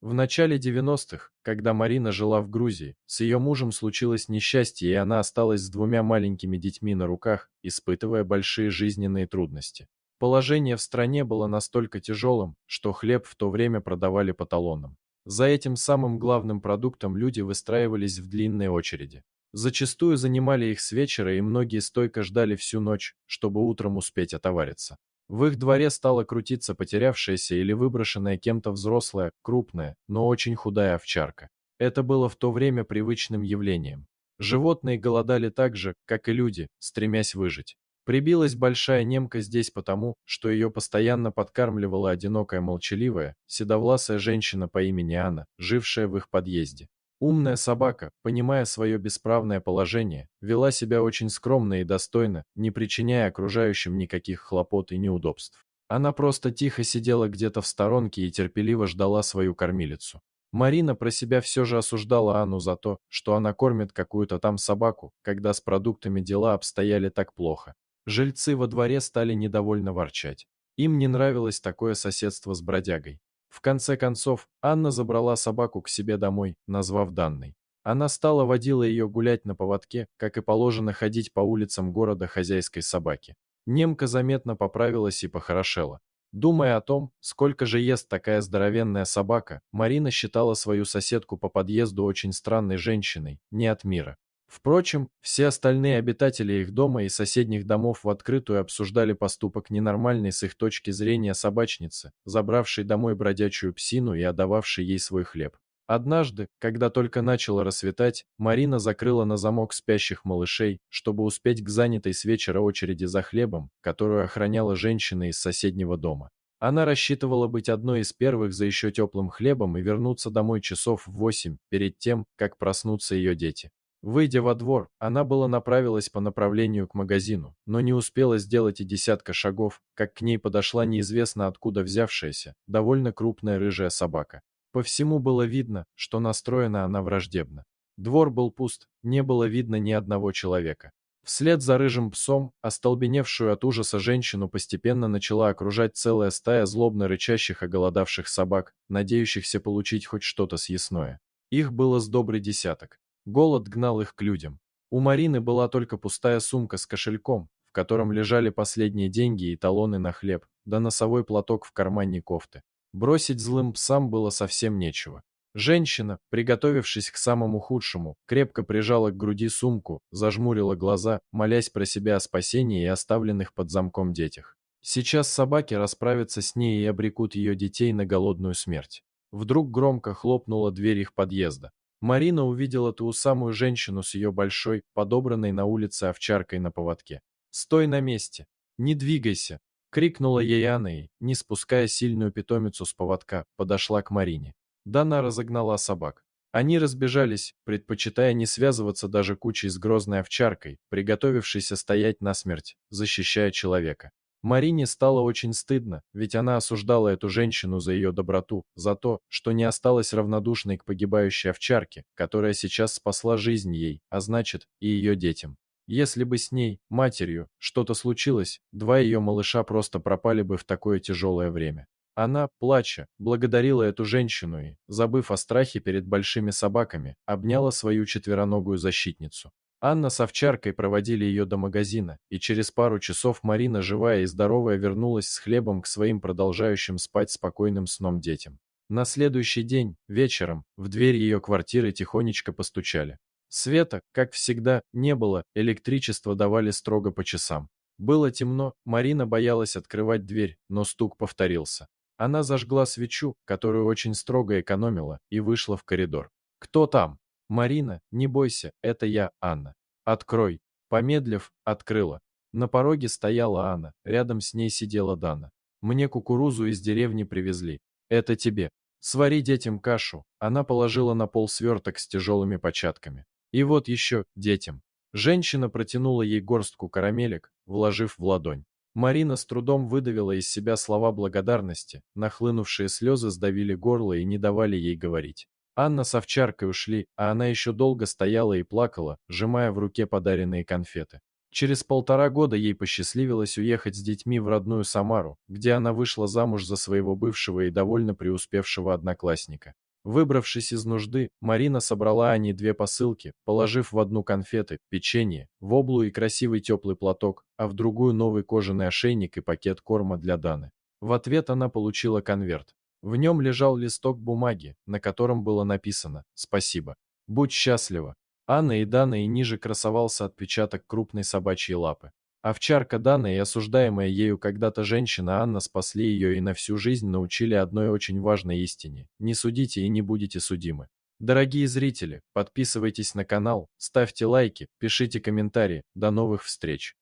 В начале 90-х, когда Марина жила в Грузии, с ее мужем случилось несчастье, и она осталась с двумя маленькими детьми на руках, испытывая большие жизненные трудности. Положение в стране было настолько тяжелым, что хлеб в то время продавали по талонам. За этим самым главным продуктом люди выстраивались в длинные очереди. Зачастую занимали их с вечера, и многие стойко ждали всю ночь, чтобы утром успеть отовариться. В их дворе стала крутиться потерявшаяся или выброшенная кем-то взрослая, крупная, но очень худая овчарка. Это было в то время привычным явлением. Животные голодали так же, как и люди, стремясь выжить. Прибилась большая немка здесь потому, что ее постоянно подкармливала одинокая молчаливая, седовласая женщина по имени Анна, жившая в их подъезде. Умная собака, понимая свое бесправное положение, вела себя очень скромно и достойно, не причиняя окружающим никаких хлопот и неудобств. Она просто тихо сидела где-то в сторонке и терпеливо ждала свою кормилицу. Марина про себя все же осуждала Анну за то, что она кормит какую-то там собаку, когда с продуктами дела обстояли так плохо. Жильцы во дворе стали недовольно ворчать. Им не нравилось такое соседство с бродягой. В конце концов, Анна забрала собаку к себе домой, назвав Данной. Она стала водила ее гулять на поводке, как и положено ходить по улицам города хозяйской собаки. Немка заметно поправилась и похорошела. Думая о том, сколько же ест такая здоровенная собака, Марина считала свою соседку по подъезду очень странной женщиной, не от мира. Впрочем, все остальные обитатели их дома и соседних домов в открытую обсуждали поступок ненормальной с их точки зрения собачницы, забравшей домой бродячую псину и отдававшей ей свой хлеб. Однажды, когда только начало рассветать, Марина закрыла на замок спящих малышей, чтобы успеть к занятой с вечера очереди за хлебом, которую охраняла женщина из соседнего дома. Она рассчитывала быть одной из первых за еще теплым хлебом и вернуться домой часов в 8, перед тем, как проснутся ее дети. Выйдя во двор, она была направилась по направлению к магазину, но не успела сделать и десятка шагов, как к ней подошла неизвестно откуда взявшаяся, довольно крупная рыжая собака. По всему было видно, что настроена она враждебно. Двор был пуст, не было видно ни одного человека. Вслед за рыжим псом, остолбеневшую от ужаса женщину постепенно начала окружать целая стая злобно рычащих оголодавших собак, надеющихся получить хоть что-то съестное. Их было с добрый десяток. Голод гнал их к людям. У Марины была только пустая сумка с кошельком, в котором лежали последние деньги и талоны на хлеб, да носовой платок в кармане кофты. Бросить злым псам было совсем нечего. Женщина, приготовившись к самому худшему, крепко прижала к груди сумку, зажмурила глаза, молясь про себя о спасении и оставленных под замком детях. Сейчас собаки расправятся с ней и обрекут ее детей на голодную смерть. Вдруг громко хлопнула дверь их подъезда. Марина увидела ту самую женщину с ее большой, подобранной на улице овчаркой на поводке. «Стой на месте! Не двигайся!» — крикнула ей Анна и, не спуская сильную питомицу с поводка, подошла к Марине. Дана разогнала собак. Они разбежались, предпочитая не связываться даже кучей с грозной овчаркой, приготовившейся стоять насмерть, защищая человека. Марине стало очень стыдно, ведь она осуждала эту женщину за ее доброту, за то, что не осталась равнодушной к погибающей овчарке, которая сейчас спасла жизнь ей, а значит, и ее детям. Если бы с ней, матерью, что-то случилось, два ее малыша просто пропали бы в такое тяжелое время. Она, плача, благодарила эту женщину и, забыв о страхе перед большими собаками, обняла свою четвероногую защитницу. Анна с овчаркой проводили ее до магазина, и через пару часов Марина, живая и здоровая, вернулась с хлебом к своим продолжающим спать спокойным сном детям. На следующий день, вечером, в дверь ее квартиры тихонечко постучали. Света, как всегда, не было, электричество давали строго по часам. Было темно, Марина боялась открывать дверь, но стук повторился. Она зажгла свечу, которую очень строго экономила, и вышла в коридор. «Кто там?» «Марина, не бойся, это я, Анна. Открой». Помедлив, открыла. На пороге стояла Анна, рядом с ней сидела Дана. «Мне кукурузу из деревни привезли. Это тебе. Свари детям кашу». Она положила на пол сверток с тяжелыми початками. «И вот еще, детям». Женщина протянула ей горстку карамелек, вложив в ладонь. Марина с трудом выдавила из себя слова благодарности, нахлынувшие слезы сдавили горло и не давали ей говорить. Анна с овчаркой ушли, а она еще долго стояла и плакала, сжимая в руке подаренные конфеты. Через 1,5 года ей посчастливилось уехать с детьми в родную Самару, где она вышла замуж за своего бывшего и довольно преуспевшего одноклассника. Выбравшись из нужды, Марина собрала Ане 2 посылки, положив в одну конфеты, печенье, воблу и красивый теплый платок, а в другую новый кожаный ошейник и пакет корма для Даны. В ответ она получила конверт. В нем лежал листок бумаги, на котором было написано «Спасибо. Будь счастлива». Анна и Дана, и ниже красовался отпечаток крупной собачьей лапы. Овчарка Дана и осуждаемая ею когда-то женщина Анна спасли ее и на всю жизнь научили одной очень важной истине: не судите и не будете судимы. Дорогие зрители, подписывайтесь на канал, ставьте лайки, пишите комментарии. До новых встреч!